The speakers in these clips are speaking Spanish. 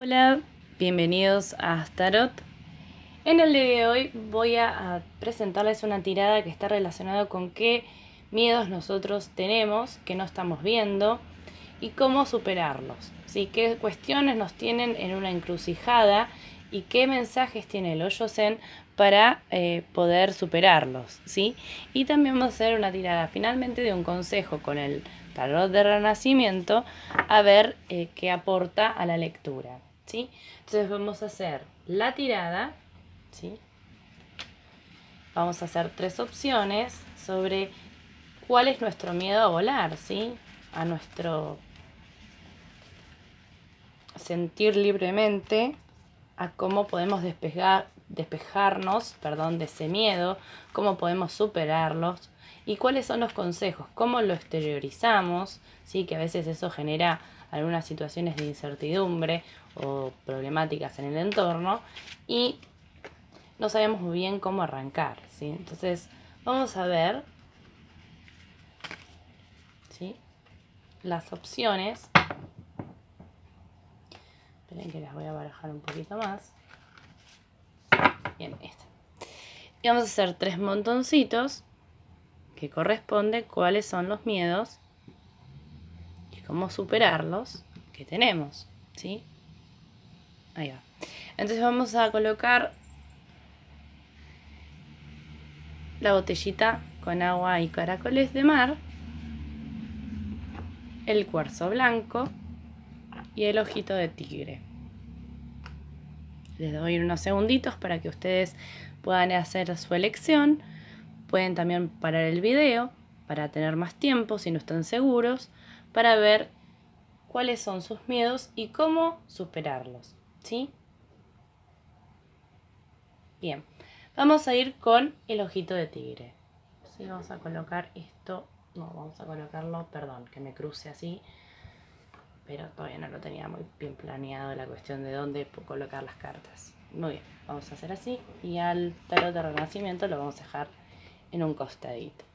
Hola, bienvenidos a Astarot. En el día de hoy voy a presentarles una tirada que está relacionada con qué miedos nosotros tenemos, que no estamos viendo y cómo superarlos, ¿sí? Qué cuestiones nos tienen en una encrucijada y qué mensajes tiene el Hoyo Zen para poder superarlos, ¿sí? Y también vamos a hacer una tirada finalmente de un consejo con el tarot de renacimiento a ver qué aporta a la lectura, ¿sí? Entonces vamos a hacer la tirada, ¿sí? Vamos a hacer 3 opciones sobre cuál es nuestro miedo a volar, ¿sí? A nuestro sentir libremente, a cómo podemos despejarnos de ese miedo, cómo podemos superarlos y cuáles son los consejos, cómo lo exteriorizamos, ¿sí? Que a veces eso genera algunas situaciones de incertidumbre o problemáticas en el entorno y no sabemos muy bien cómo arrancar, ¿sí? Entonces vamos a ver, ¿sí?, las opciones. Esperen que las voy a barajar un poquito más. Bien, esta. Y vamos a hacer 3 montoncitos que corresponde cuáles son los miedos y cómo superarlos que tenemos, ¿sí? Ahí va. Entonces vamos a colocar la botellita con agua y caracoles de mar, el cuarzo blanco y el ojito de tigre. Les doy unos segunditos para que ustedes puedan hacer su elección. Pueden también parar el video para tener más tiempo si no están seguros, para ver cuáles son sus miedos y cómo superarlos, ¿sí? Bien, vamos a ir con el ojito de tigre. Sí, vamos a colocar esto, no, vamos a colocarlo, perdón, que me cruce así, pero todavía no lo tenía muy bien planeado la cuestión de dónde colocar las cartas. Muy bien, vamos a hacer así y al tarot de renacimiento lo vamos a dejar en un costadito.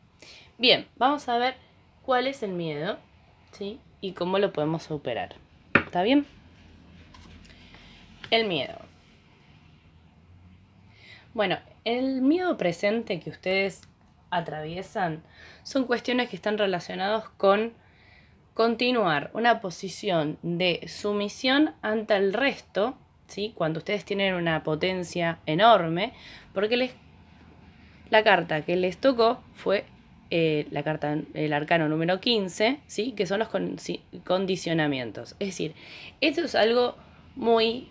Bien, vamos a ver cuál es el miedo, ¿sí?, y cómo lo podemos superar. ¿Está bien? El miedo. Bueno, el miedo presente que ustedes atraviesan son cuestiones que están relacionadas con continuar una posición de sumisión ante el resto, ¿sí?, cuando ustedes tienen una potencia enorme, porque la carta que les tocó fue la carta, el arcano número 15, ¿sí?, que son los condicionamientos. Es decir, esto es algo muy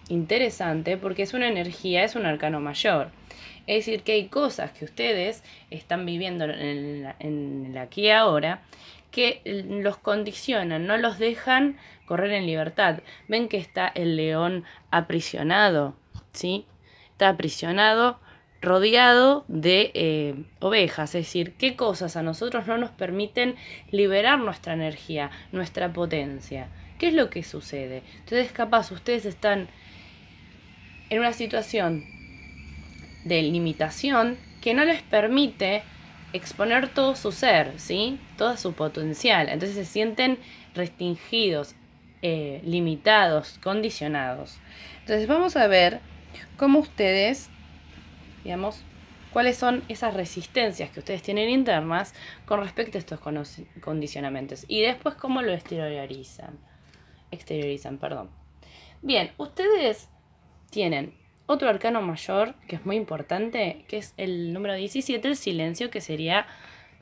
interesante porque es una energía, es un arcano mayor. Es decir, que hay cosas que ustedes están viviendo en el aquí y ahora que los condicionan, no los dejan correr en libertad. Ven que está el león aprisionado, ¿sí? Está aprisionado, rodeado de ovejas. Es decir, qué cosas a nosotros no nos permiten liberar nuestra energía, nuestra potencia. ¿Qué es lo que sucede? Entonces, capaz ustedes están en una situación de limitación que no les permite exponer todo su ser, ¿sí?, todo su potencial. Entonces se sienten restringidos, limitados, condicionados. Entonces vamos a ver cómo ustedes, digamos, cuáles son esas resistencias que ustedes tienen internas con respecto a estos condicionamientos y después cómo lo exteriorizan. Bien, ustedes tienen otro arcano mayor que es muy importante, que es el número 17, el silencio, que sería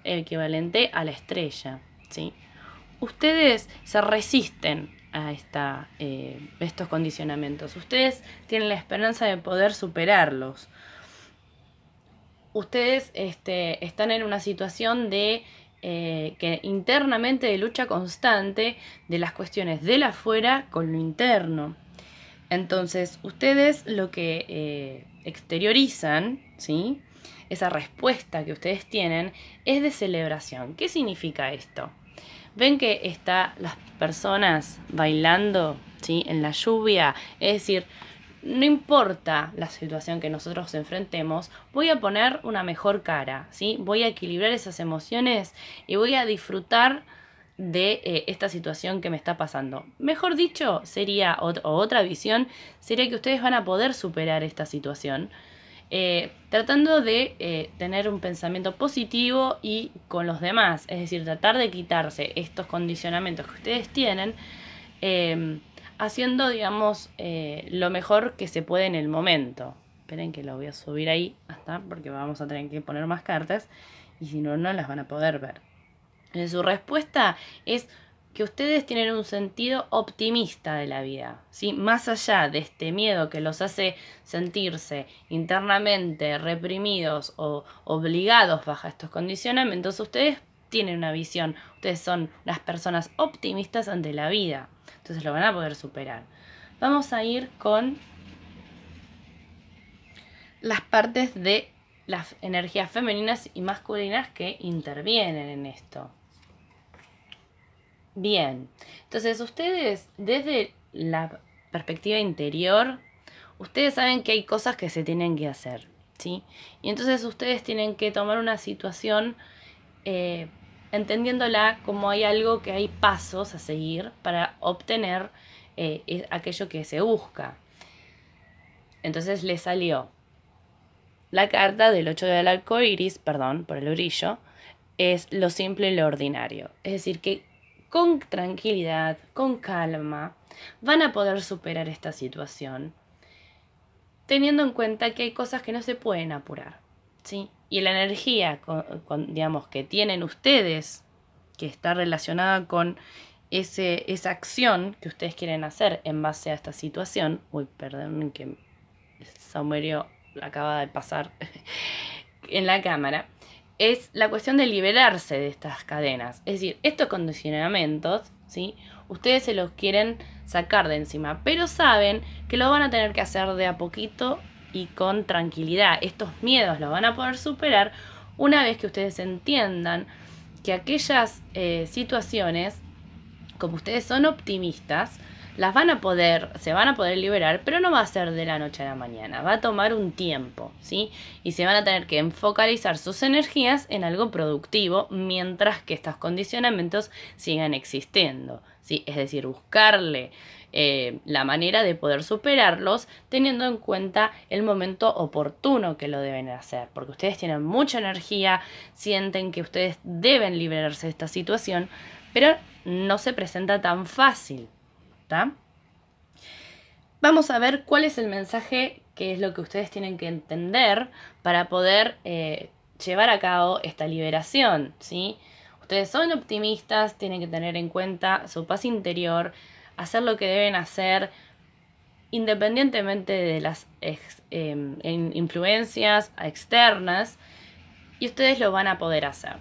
equivalente a la estrella, ¿sí? Ustedes se resisten a estos condicionamientos. Ustedes tienen la esperanza de poder superarlos. Ustedes están en una situación de que internamente de lucha constante de las cuestiones del afuera con lo interno. Entonces, ustedes lo que exteriorizan, ¿sí?, esa respuesta que ustedes tienen es de celebración. ¿Qué significa esto? Ven que están las personas bailando, ¿sí?, en la lluvia. Es decir, no importa la situación que nosotros enfrentemos, voy a poner una mejor cara, ¿sí? Voy a equilibrar esas emociones y voy a disfrutar de esta situación que me está pasando. Mejor dicho, sería, o otra visión, sería que ustedes van a poder superar esta situación, tratando de tener un pensamiento positivo y con los demás, es decir, tratar de quitarse estos condicionamientos que ustedes tienen, haciendo, digamos, lo mejor que se puede en el momento. Esperen que lo voy a subir ahí hasta, porque vamos a tener que poner más cartas y si no, no las van a poder ver. Su respuesta es que ustedes tienen un sentido optimista de la vida, ¿sí? Más allá de este miedo que los hace sentirse internamente reprimidos o obligados bajo estos condicionamientos, ustedes tienen una visión, ustedes son las personas optimistas ante la vida, entonces lo van a poder superar. Vamos a ir con las partes de las energías femeninas y masculinas que intervienen en esto. Bien, entonces ustedes desde la perspectiva interior, ustedes saben que hay cosas que se tienen que hacer, ¿sí? Y entonces ustedes tienen que tomar una situación entendiéndola como hay algo que hay pasos a seguir para obtener aquello que se busca. Entonces les salió la carta del 8 del arco iris, perdón por el brillo, es lo simple y lo ordinario. Es decir, que con tranquilidad, con calma, van a poder superar esta situación, teniendo en cuenta que hay cosas que no se pueden apurar, ¿sí? Y la energía, digamos, que tienen ustedes, que está relacionada con esa acción que ustedes quieren hacer en base a esta situación. Uy, perdón, que el saumerio acaba de pasar en la cámara. Es la cuestión de liberarse de estas cadenas. Es decir, estos condicionamientos, ¿sí? Ustedes se los quieren sacar de encima, pero saben que lo van a tener que hacer de a poquito y con tranquilidad. Estos miedos los van a poder superar una vez que ustedes entiendan que aquellas situaciones, como ustedes son optimistas, se van a poder liberar, pero no va a ser de la noche a la mañana, va a tomar un tiempo, ¿sí? Y se van a tener que focalizar sus energías en algo productivo mientras que estos condicionamientos sigan existiendo, ¿sí? Es decir, buscarle la manera de poder superarlos teniendo en cuenta el momento oportuno que lo deben hacer, porque ustedes tienen mucha energía, sienten que ustedes deben liberarse de esta situación, pero no se presenta tan fácil. ¿Tá? Vamos a ver cuál es el mensaje, que es lo que ustedes tienen que entender para poder llevar a cabo esta liberación, ¿sí? Ustedes son optimistas, tienen que tener en cuenta su paz interior, hacer lo que deben hacer independientemente de las influencias externas, y ustedes lo van a poder hacer.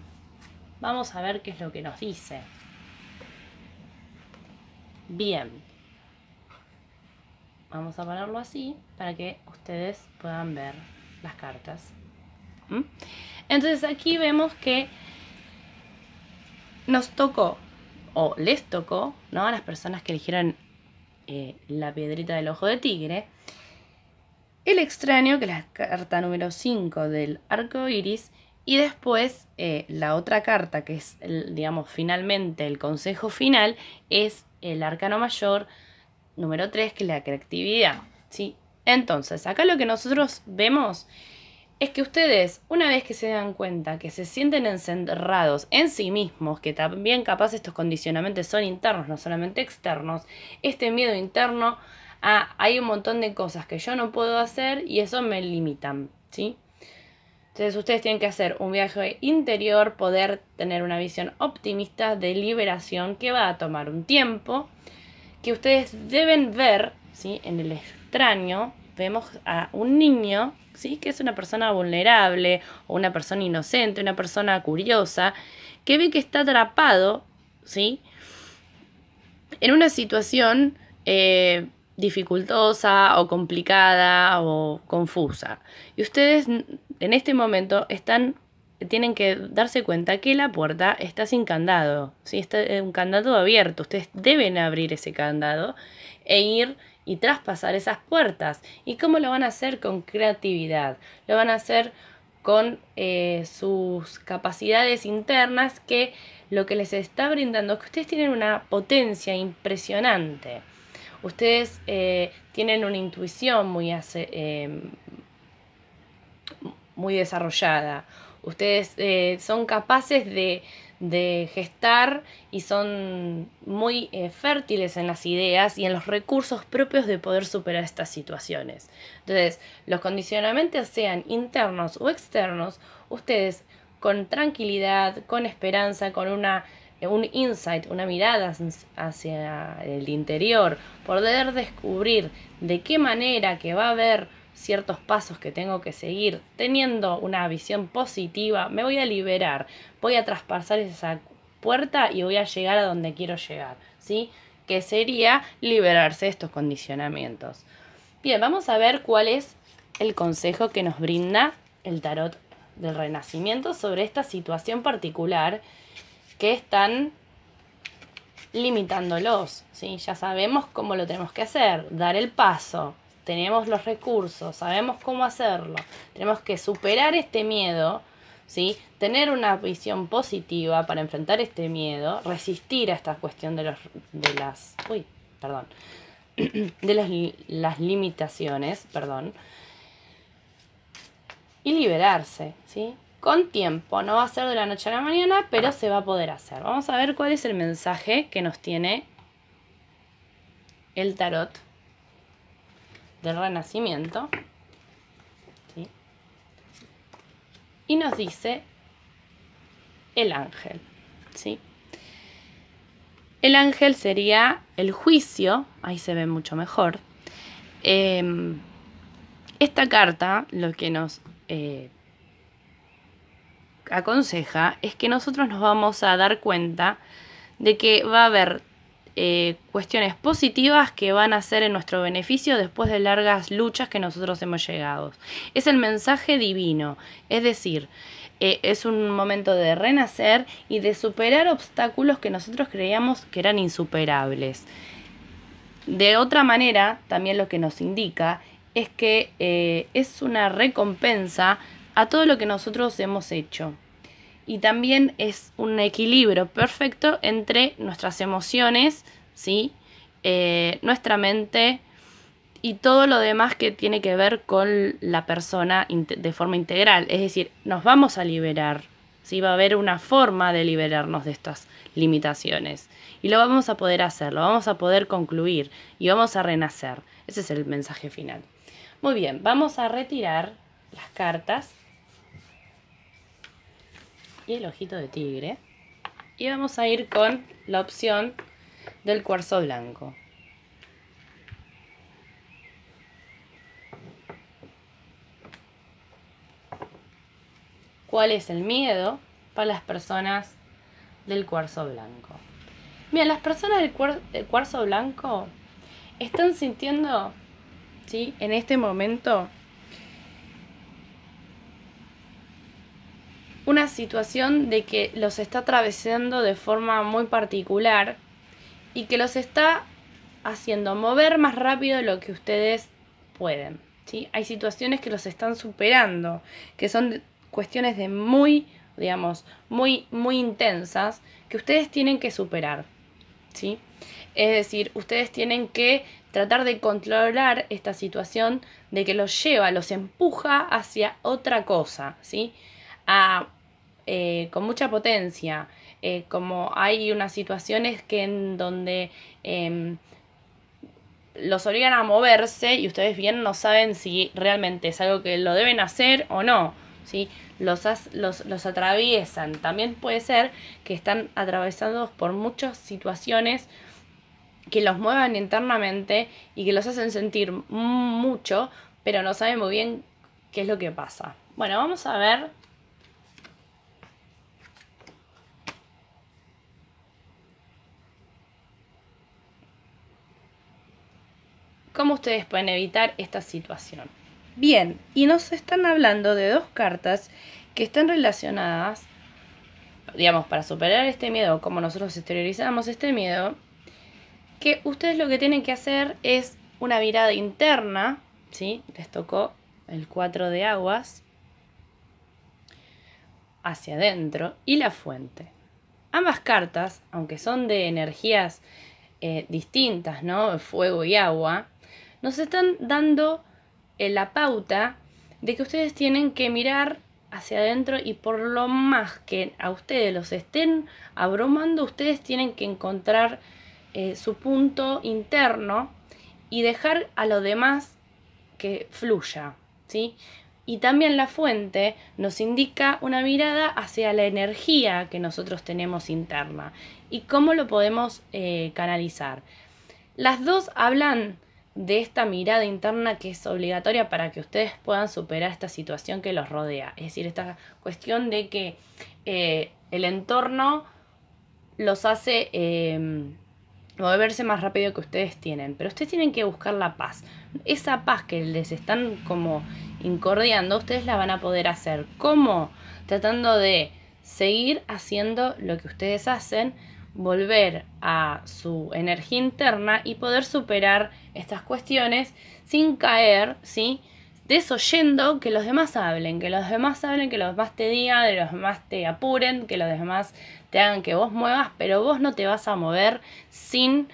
Vamos a ver qué es lo que nos dice. Bien, vamos a ponerlo así para que ustedes puedan ver las cartas. Entonces aquí vemos que nos tocó, o les tocó, ¿no? A las personas que eligieron la piedrita del ojo de tigre, el extraño, que es la carta número 5 del arco iris, y después la otra carta, que es, digamos, finalmente el consejo final, es el arcano mayor número 3, que es la creatividad, ¿sí? Entonces, acá lo que nosotros vemos es que ustedes, una vez que se dan cuenta que se sienten encerrados en sí mismos, que también capaz estos condicionamientos son internos, no solamente externos, este miedo interno a hay un montón de cosas que yo no puedo hacer y eso me limitan, ¿sí? Entonces ustedes tienen que hacer un viaje interior, poder tener una visión optimista de liberación que va a tomar un tiempo, que ustedes deben ver, ¿sí? En el extraño vemos a un niño, ¿sí? Que es una persona vulnerable o una persona inocente, una persona curiosa, que ve que está atrapado, ¿sí? En una situación dificultosa o complicada o confusa. Y ustedes en este momento tienen que darse cuenta que la puerta está sin candado, ¿sí? Está un candado abierto. Ustedes deben abrir ese candado e ir y traspasar esas puertas. ¿Y cómo lo van a hacer? Con creatividad. Lo van a hacer con sus capacidades internas, que lo que les está brindando es que ustedes tienen una potencia impresionante. Ustedes tienen una intuición muy desarrollada. Ustedes son capaces de gestar y son muy fértiles en las ideas y en los recursos propios de poder superar estas situaciones. Entonces, los condicionamientos, sean internos o externos, ustedes con tranquilidad, con esperanza, con un insight, una mirada hacia el interior, poder descubrir de qué manera que va a haber ciertos pasos que tengo que seguir, teniendo una visión positiva, me voy a liberar, voy a traspasar esa puerta y voy a llegar a donde quiero llegar, ¿sí? Que sería liberarse de estos condicionamientos. Bien, vamos a ver cuál es el consejo que nos brinda el tarot del Renacimiento sobre esta situación particular que están limitándolos, ¿sí? Ya sabemos cómo lo tenemos que hacer, dar el paso. Tenemos los recursos, sabemos cómo hacerlo. Tenemos que superar este miedo, ¿sí? Tener una visión positiva para enfrentar este miedo, resistir a esta cuestión de las limitaciones, y liberarse, ¿sí? Con tiempo, no va a ser de la noche a la mañana, pero se va a poder hacer. Vamos a ver cuál es el mensaje que nos tiene el tarot del Renacimiento, ¿sí? Y nos dice el ángel, ¿sí? El ángel sería el juicio, ahí se ve mucho mejor. Esta carta lo que nos aconseja es que nosotros nos vamos a dar cuenta de que va a haber cuestiones positivas que van a ser en nuestro beneficio después de largas luchas que nosotros hemos llegado. Es el mensaje divino, es decir, es un momento de renacer y de superar obstáculos que nosotros creíamos que eran insuperables. De otra manera, también lo que nos indica es que es una recompensa a todo lo que nosotros hemos hecho. Y también es un equilibrio perfecto entre nuestras emociones, ¿sí? Nuestra mente y todo lo demás que tiene que ver con la persona de forma integral. Es decir, nos vamos a liberar, ¿sí? Va a haber una forma de liberarnos de estas limitaciones. Y lo vamos a poder hacer, lo vamos a poder concluir y vamos a renacer. Ese es el mensaje final. Muy bien, vamos a retirar las cartas y el ojito de tigre. Y vamos a ir con la opción del cuarzo blanco. ¿Cuál es el miedo para las personas del cuarzo blanco? Bien, las personas del cuarzo blanco están sintiendo, ¿sí?, en este momento una situación de que los está atravesando de forma muy particular y que los está haciendo mover más rápido de lo que ustedes pueden, ¿sí? Hay situaciones que los están superando, que son cuestiones de muy intensas que ustedes tienen que superar, ¿sí? Es decir, ustedes tienen que tratar de controlar esta situación de que los empuja hacia otra cosa, ¿sí? Con mucha potencia, como hay unas situaciones que en donde los obligan a moverse y ustedes bien no saben si realmente es algo que lo deben hacer o no, ¿sí? Los atraviesan. También puede ser que están atravesados por muchas situaciones que los muevan internamente y que los hacen sentir mucho, pero no saben muy bien qué es lo que pasa. Bueno, vamos a ver cómo ustedes pueden evitar esta situación. Bien, y nos están hablando de dos cartas que están relacionadas, digamos, para superar este miedo, como nosotros exteriorizamos este miedo, que ustedes lo que tienen que hacer es una mirada interna, ¿sí? Les tocó el 4 de aguas. hacia adentro y la fuente. Ambas cartas, aunque son de energías distintas, ¿no? Fuego y agua, nos están dando la pauta de que ustedes tienen que mirar hacia adentro y por lo más que a ustedes los estén abrumando, ustedes tienen que encontrar su punto interno y dejar a lo demás que fluya, ¿sí? Y también la fuente nos indica una mirada hacia la energía que nosotros tenemos interna y cómo lo podemos canalizar. Las dos hablan de esta mirada interna que es obligatoria para que ustedes puedan superar esta situación que los rodea. Es decir, esta cuestión de que el entorno los hace moverse más rápido que ustedes tienen. Pero ustedes tienen que buscar la paz. Esa paz que les están como incordiando, ustedes la van a poder hacer. ¿Cómo? Tratando de seguir haciendo lo que ustedes hacen, volver a su energía interna y poder superar estas cuestiones sin caer, ¿sí? Desoyendo que los demás hablen, que los demás te digan, que los demás te apuren, que los demás te hagan que vos muevas, pero vos no te vas a mover sin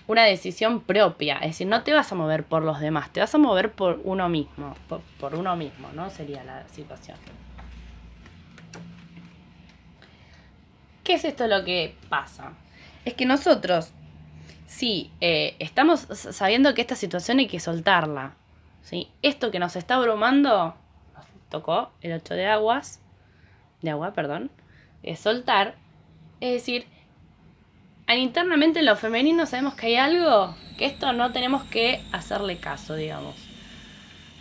una decisión propia. Es decir, no te vas a mover por los demás, te vas a mover por uno mismo, por uno mismo, ¿no? Sería la situación. ¿Qué es esto lo que pasa? Es que nosotros, sí, estamos sabiendo que esta situación hay que soltarla, ¿sí? Esto que nos está abrumando, nos tocó el 8 de agua, es soltar, es decir, internamente en lo femenino sabemos que hay algo que esto no tenemos que hacerle caso, digamos.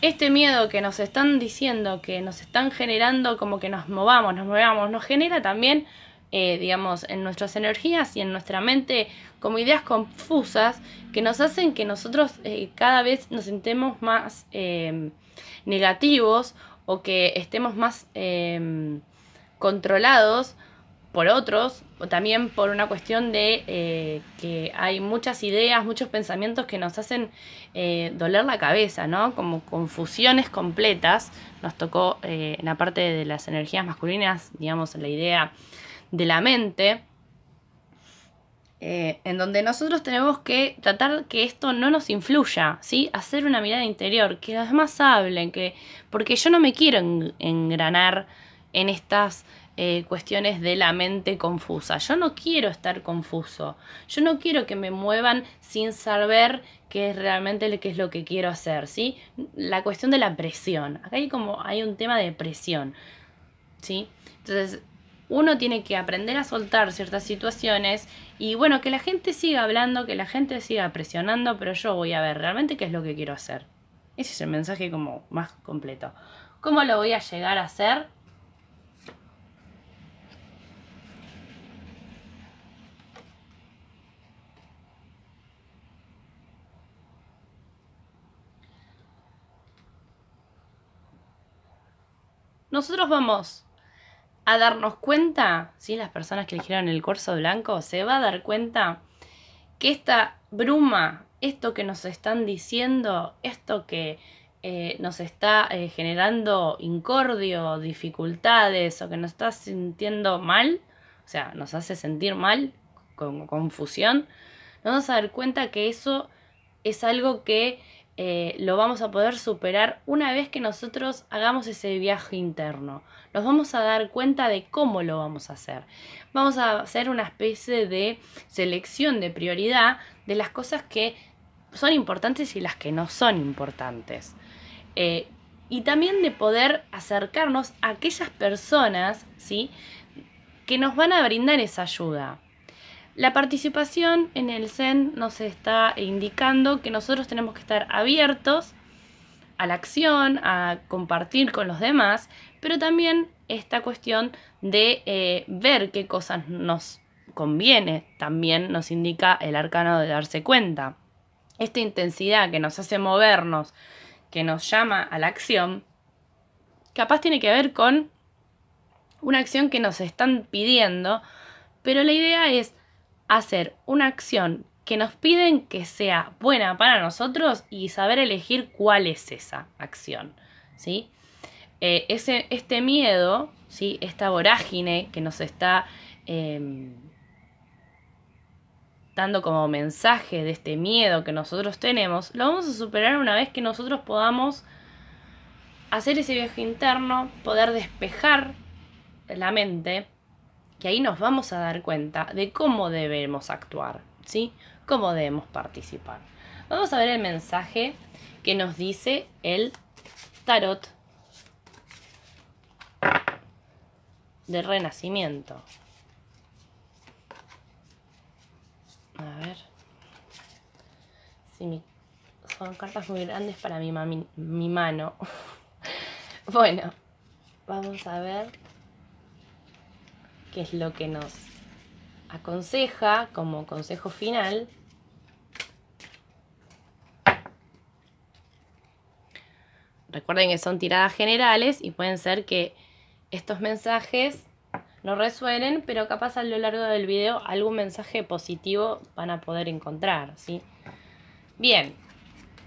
Este miedo que nos están diciendo, que nos están generando como que nos movamos, nos genera también, digamos, en nuestras energías y en nuestra mente como ideas confusas que nos hacen que nosotros cada vez nos sintamos más negativos o que estemos más controlados por otros, o también por una cuestión de que hay muchas ideas, muchos pensamientos que nos hacen doler la cabeza, ¿no? Como confusiones completas. Nos tocó en la parte de las energías masculinas, digamos, la idea de la mente, en donde nosotros tenemos que tratar que esto no nos influya, ¿sí? Hacer una mirada interior, que los demás hablen, porque yo no me quiero engranar en estas cuestiones de la mente confusa. Yo no quiero estar confuso. Yo no quiero que me muevan sin saber qué es realmente qué es lo que quiero hacer, ¿sí? La cuestión de la presión. Acá hay un tema de presión, ¿sí? Entonces, uno tiene que aprender a soltar ciertas situaciones y bueno, que la gente siga hablando, que la gente siga presionando, pero yo voy a ver realmente qué es lo que quiero hacer. Ese es el mensaje como más completo. ¿Cómo lo voy a llegar a hacer? Nosotros vamos a darnos cuenta, ¿sí? Las personas que eligieron el curso blanco, se va a dar cuenta que esta bruma, esto que nos están diciendo, esto que nos está generando incordio, dificultades o que nos está sintiendo mal, o sea, nos hace sentir mal, con confusión, nos vamos a dar cuenta que eso es algo que lo vamos a poder superar una vez que nosotros hagamos ese viaje interno. Nos vamos a dar cuenta de cómo lo vamos a hacer. Vamos a hacer una especie de selección de prioridad de las cosas que son importantes y las que no son importantes. Y también de poder acercarnos a aquellas personas, ¿sí?, que nos van a brindar esa ayuda. La participación en el Zen nos está indicando que nosotros tenemos que estar abiertos a la acción, a compartir con los demás, pero también esta cuestión de ver qué cosas nos conviene, también nos indica el arcano de darse cuenta. Esta intensidad que nos hace movernos, que nos llama a la acción, capaz tiene que ver con una acción que nos están pidiendo, pero la idea es hacer una acción que nos piden que sea buena para nosotros y saber elegir cuál es esa acción, ¿sí? este miedo, ¿sí? Esta vorágine que nos está dando como mensaje de este miedo que nosotros tenemos, lo vamos a superar una vez que nosotros podamos hacer ese viaje interno, poder despejar la mente, que ahí nos vamos a dar cuenta de cómo debemos actuar, ¿sí? Cómo debemos participar. Vamos a ver el mensaje que nos dice el tarot del renacimiento. A ver. Sí, son cartas muy grandes para mi mano. Bueno, vamos a ver qué es lo que nos aconseja como consejo final. Recuerden que son tiradas generales y pueden ser que estos mensajes no resuenen, pero capaz a lo largo del video algún mensaje positivo van a poder encontrar, ¿sí? Bien,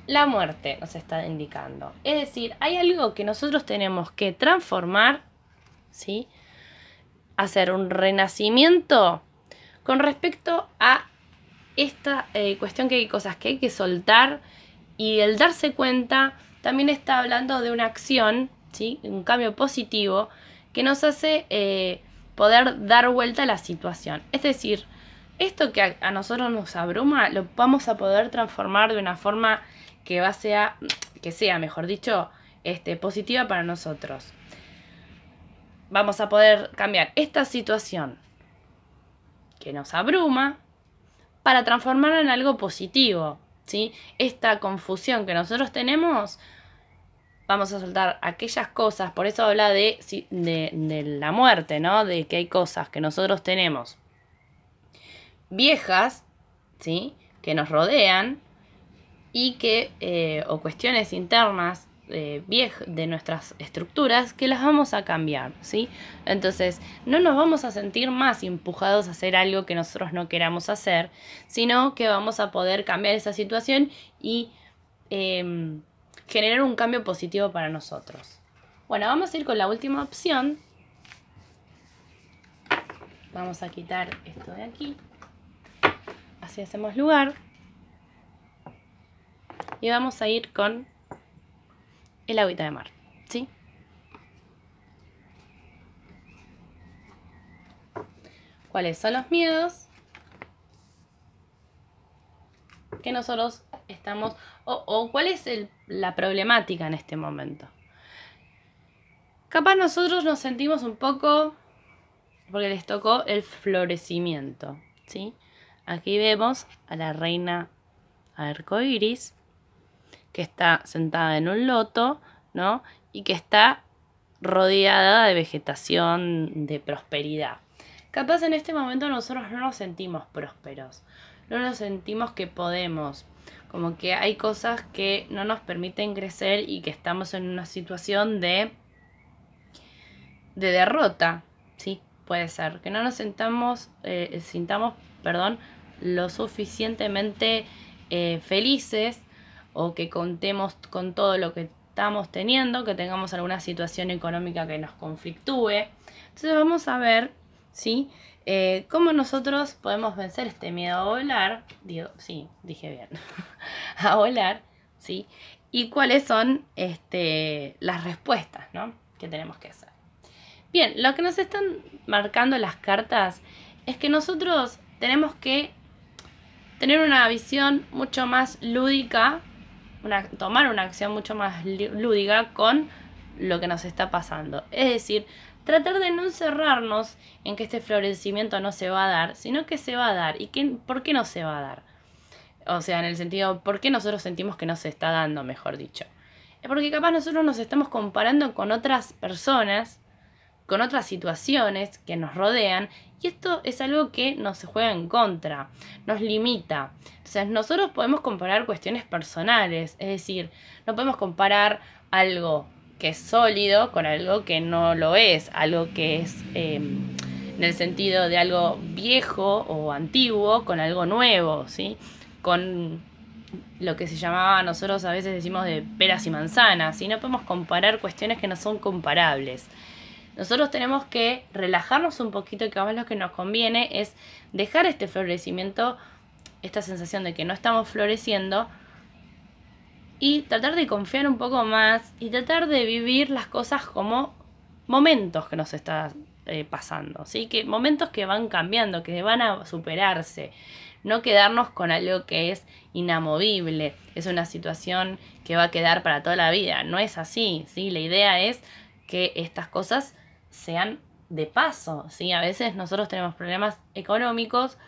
la muerte nos está indicando. Es decir, hay algo que nosotros tenemos que transformar, ¿sí? Hacer un renacimiento con respecto a esta cuestión, que hay cosas que hay que soltar, y el darse cuenta también está hablando de una acción, ¿sí? Un cambio positivo que nos hace poder dar vuelta a la situación. Es decir, esto que a nosotros nos abruma lo vamos a poder transformar de una forma que sea, mejor dicho, positiva para nosotros. Vamos a poder cambiar esta situación que nos abruma para transformarla en algo positivo, ¿sí? Esta confusión que nosotros tenemos, vamos a soltar aquellas cosas. Por eso habla de la muerte, ¿no? De que hay cosas que nosotros tenemos viejas, ¿sí? Que nos rodean y que, o cuestiones internas de nuestras estructuras, que las vamos a cambiar, ¿sí? Entonces, no nos vamos a sentir más empujados a hacer algo que nosotros no queramos hacer, sino que vamos a poder cambiar esa situación y generar un cambio positivo para nosotros. Bueno, vamos a ir con la última opción. Vamos a quitar esto de aquí. Así hacemos lugar. Y vamos a ir con el agüita de mar, ¿sí? ¿Cuáles son los miedos que nosotros estamos, o cuál es la problemática en este momento? Capaz nosotros nos sentimos un poco, porque les tocó el florecimiento, ¿sí? Aquí vemos a la reina arcoíris, que está sentada en un loto, ¿no? Y que está rodeada de vegetación, de prosperidad. Capaz en este momento nosotros no nos sentimos prósperos, no nos sentimos que podemos, como que hay cosas que no nos permiten crecer y que estamos en una situación de derrota, ¿sí? Puede ser que no nos sintamos lo suficientemente felices, o que contemos con todo lo que estamos teniendo, que tengamos alguna situación económica que nos conflictúe. Entonces vamos a ver, ¿sí? Cómo nosotros podemos vencer este miedo a volar. Sí, dije bien. A volar, ¿sí? Y cuáles son las respuestas, ¿no? Que tenemos que hacer. Bien, lo que nos están marcando las cartas es que nosotros tenemos que tener una visión mucho más lúdica, tomar una acción mucho más lúdica con lo que nos está pasando. Es decir, tratar de no encerrarnos en que este florecimiento no se va a dar, sino que se va a dar. ¿Y por qué no se va a dar? O sea, en el sentido, ¿por qué nosotros sentimos que no se está dando, mejor dicho? Es porque capaz nosotros nos estamos comparando con otras personas, con otras situaciones que nos rodean, y esto es algo que nos juega en contra, nos limita. Entonces nosotros podemos comparar cuestiones personales, es decir, no podemos comparar algo que es sólido con algo que no lo es, algo que es en el sentido de algo viejo o antiguo con algo nuevo, ¿sí? Con lo que se llamaba, nosotros a veces decimos de peras y manzanas, y no podemos comparar cuestiones que no son comparables. Nosotros tenemos que relajarnos un poquito, que además lo que nos conviene es dejar este florecimiento, esta sensación de que no estamos floreciendo, y tratar de confiar un poco más y tratar de vivir las cosas como momentos que nos está pasando, ¿sí? Que momentos que van cambiando, que van a superarse. No quedarnos con algo que es inamovible, es una situación que va a quedar para toda la vida. No es así, ¿sí? La idea es que estas cosas sean de paso, ¿sí? A veces nosotros tenemos problemas económicos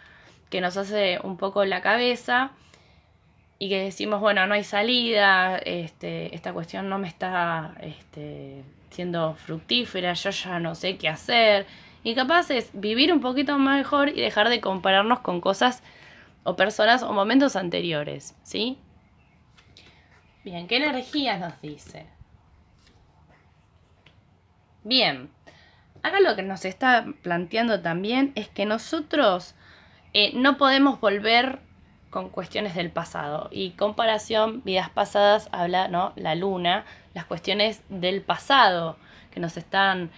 que nos hace un poco la cabeza y que decimos, bueno, no hay salida, esta cuestión no me está siendo fructífera, yo ya no sé qué hacer. Y capaz es vivir un poquito mejor y dejar de compararnos con cosas o personas o momentos anteriores, ¿sí? Bien, ¿qué energías nos dice? Bien, acá lo que nos está planteando también es que nosotros no podemos volver con cuestiones del pasado. Y comparación, vidas pasadas, habla, ¿no? La luna, las cuestiones del pasado que nos están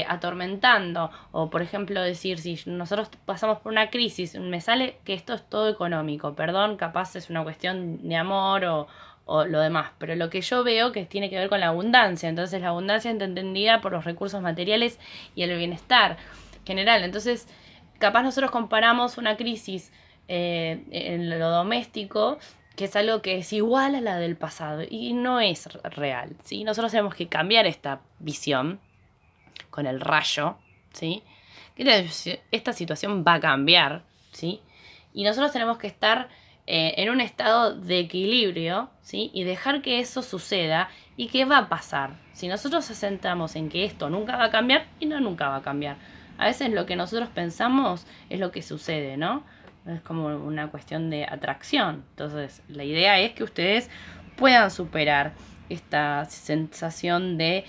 atormentando. O, por ejemplo, decir, si nosotros pasamos por una crisis, me sale que esto es todo económico. Perdón, capaz es una cuestión de amor o lo demás. Pero lo que yo veo que tiene que ver con la abundancia. Entonces, la abundancia entendida por los recursos materiales y el bienestar general. Entonces, capaz nosotros comparamos una crisis en lo doméstico, que es algo que es igual a la del pasado y no es real, ¿sí? Nosotros tenemos que cambiar esta visión con el rayo, ¿sí? Que esta situación va a cambiar, ¿sí? Y nosotros tenemos que estar en un estado de equilibrio, ¿sí? Y dejar que eso suceda y que va a pasar. Si nosotros nos centramos en que esto nunca va a cambiar, y no nunca va a cambiar. A veces lo que nosotros pensamos es lo que sucede, ¿no? Es como una cuestión de atracción. Entonces, la idea es que ustedes puedan superar esta sensación de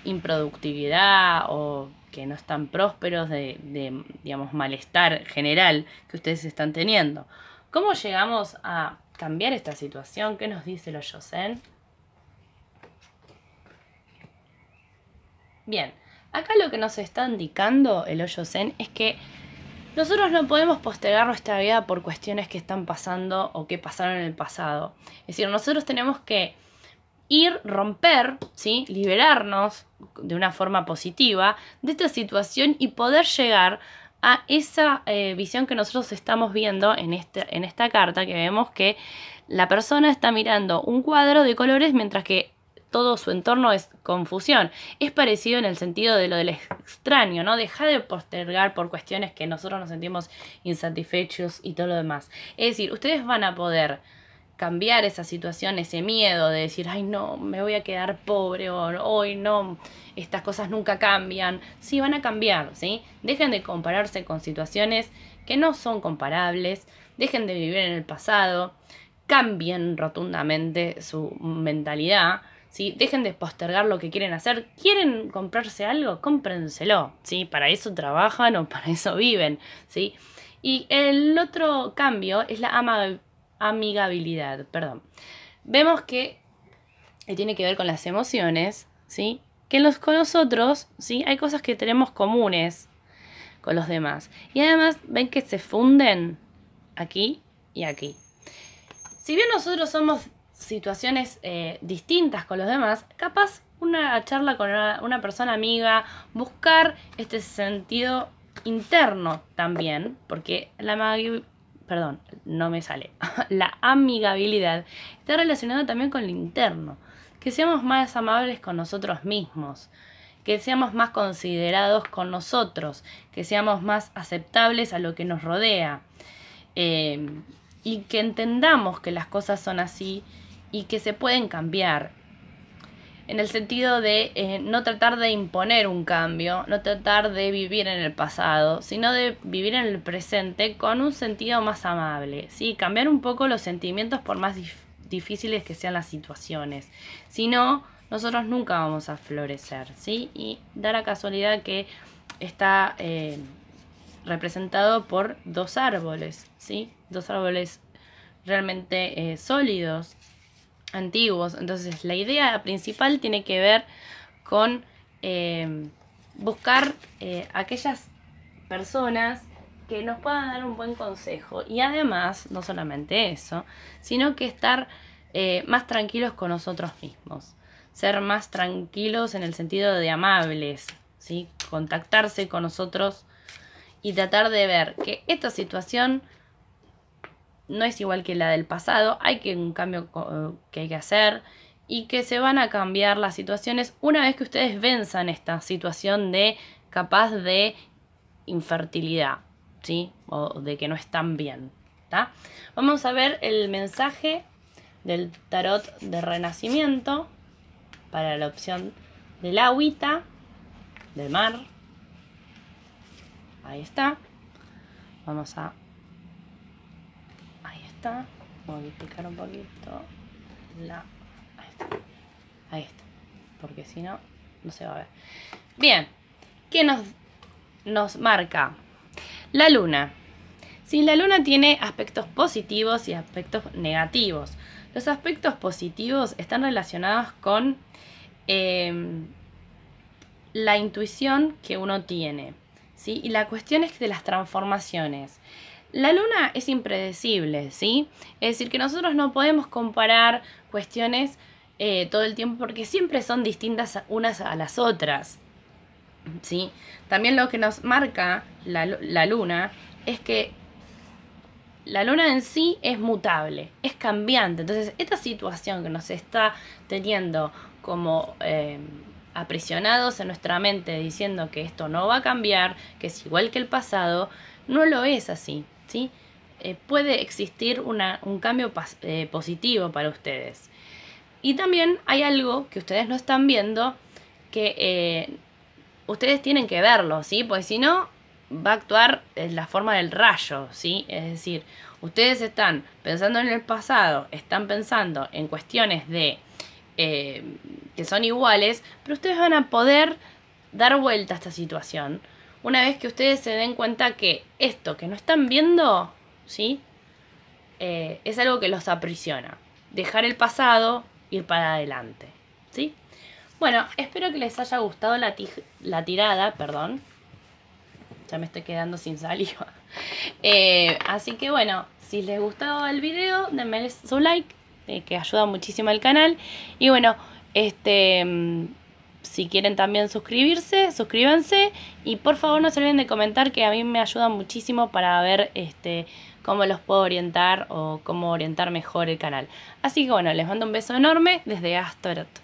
improductividad o que no están prósperos, de, digamos, malestar general que ustedes están teniendo. ¿Cómo llegamos a cambiar esta situación? ¿Qué nos dice el Hoyo Zen? Bien, acá lo que nos está indicando el Hoyo Zen es que nosotros no podemos postergar nuestra vida por cuestiones que están pasando o que pasaron en el pasado. Es decir, nosotros tenemos que romper, ¿sí? Liberarnos de una forma positiva de esta situación y poder llegar a esa visión que nosotros estamos viendo en esta carta, que vemos que la persona está mirando un cuadro de colores mientras que todo su entorno es confusión. Es parecido en el sentido de lo del extraño, ¿no? Dejar de postergar por cuestiones que nosotros nos sentimos insatisfechos y todo lo demás. Es decir, ustedes van a poder cambiar esa situación, ese miedo de decir, ay no, me voy a quedar pobre, o hoy no, estas cosas nunca cambian. Sí, van a cambiar, ¿sí? Dejen de compararse con situaciones que no son comparables, dejen de vivir en el pasado, cambien rotundamente su mentalidad, ¿sí? Dejen de postergar lo que quieren hacer. ¿Quieren comprarse algo? Cómprenselo, ¿sí? Para eso trabajan o para eso viven, ¿sí? Y el otro cambio es la amigabilidad, perdón. Vemos que tiene que ver con las emociones, ¿sí? Que con nosotros, ¿sí? Hay cosas que tenemos comunes con los demás. Y además, ven que se funden aquí y aquí. Si bien nosotros somos situaciones distintas con los demás, capaz una charla con una persona amiga, buscar este sentido interno también, porque la amigabilidad está relacionada también con lo interno, que seamos más amables con nosotros mismos, que seamos más considerados con nosotros, que seamos más aceptables a lo que nos rodea, y que entendamos que las cosas son así y que se pueden cambiar, en el sentido de no tratar de imponer un cambio, no tratar de vivir en el pasado, sino de vivir en el presente con un sentido más amable, ¿sí? Cambiar un poco los sentimientos por más difíciles que sean las situaciones. Si no, nosotros nunca vamos a florecer, ¿sí? Y da la casualidad que está representado por dos árboles, ¿sí? Dos árboles realmente sólidos, antiguos. Entonces la idea principal tiene que ver con buscar aquellas personas que nos puedan dar un buen consejo. Y además, no solamente eso, sino que estar más tranquilos con nosotros mismos. Ser más tranquilos en el sentido de amables, ¿sí? Contactarse con nosotros y tratar de ver que esta situación no es igual que la del pasado. Hay un cambio que hay que hacer y que se van a cambiar las situaciones una vez que ustedes venzan esta situación de capaz de infertilidad, ¿sí? O de que no están bien, ¿tá? Vamos a ver el mensaje del tarot de renacimiento para la opción del agüita, del mar. Ahí está. Vamos a... Ahí está. Modificar un poquito Ahí está. Ahí está. Porque si no, no se va a ver. Bien. ¿Qué nos marca? La luna. Sí, la luna tiene aspectos positivos y aspectos negativos. Los aspectos positivos están relacionados con la intuición que uno tiene, ¿sí? Y la cuestión es de las transformaciones. La luna es impredecible, ¿sí? Es decir, que nosotros no podemos comparar cuestiones todo el tiempo porque siempre son distintas unas a las otras, ¿sí? También lo que nos marca la luna es que la luna en sí es mutable, es cambiante. Entonces, esta situación que nos está teniendo como aprisionados en nuestra mente diciendo que esto no va a cambiar, que es igual que el pasado, no lo es así, ¿sí? Puede existir un cambio positivo para ustedes. Y también hay algo que ustedes no están viendo que ustedes tienen que verlo, ¿sí? Porque si no, va a actuar en la forma del rayo, ¿sí? Es decir, ustedes están pensando en el pasado, están pensando en cuestiones de que son iguales, pero ustedes van a poder dar vuelta a esta situación una vez que ustedes se den cuenta que esto que no están viendo, ¿sí? Es algo que los aprisiona. Dejar el pasado, ir para adelante, ¿sí? Bueno, espero que les haya gustado la tirada, perdón. Ya me estoy quedando sin saliva. Así que bueno, si les gustó el video, denme su like, que ayuda muchísimo al canal. Y bueno, si quieren también suscribirse, suscríbanse. Y por favor no se olviden de comentar, que a mí me ayuda muchísimo para ver cómo los puedo orientar o cómo orientar mejor el canal. Así que bueno, les mando un beso enorme desde Astaroth.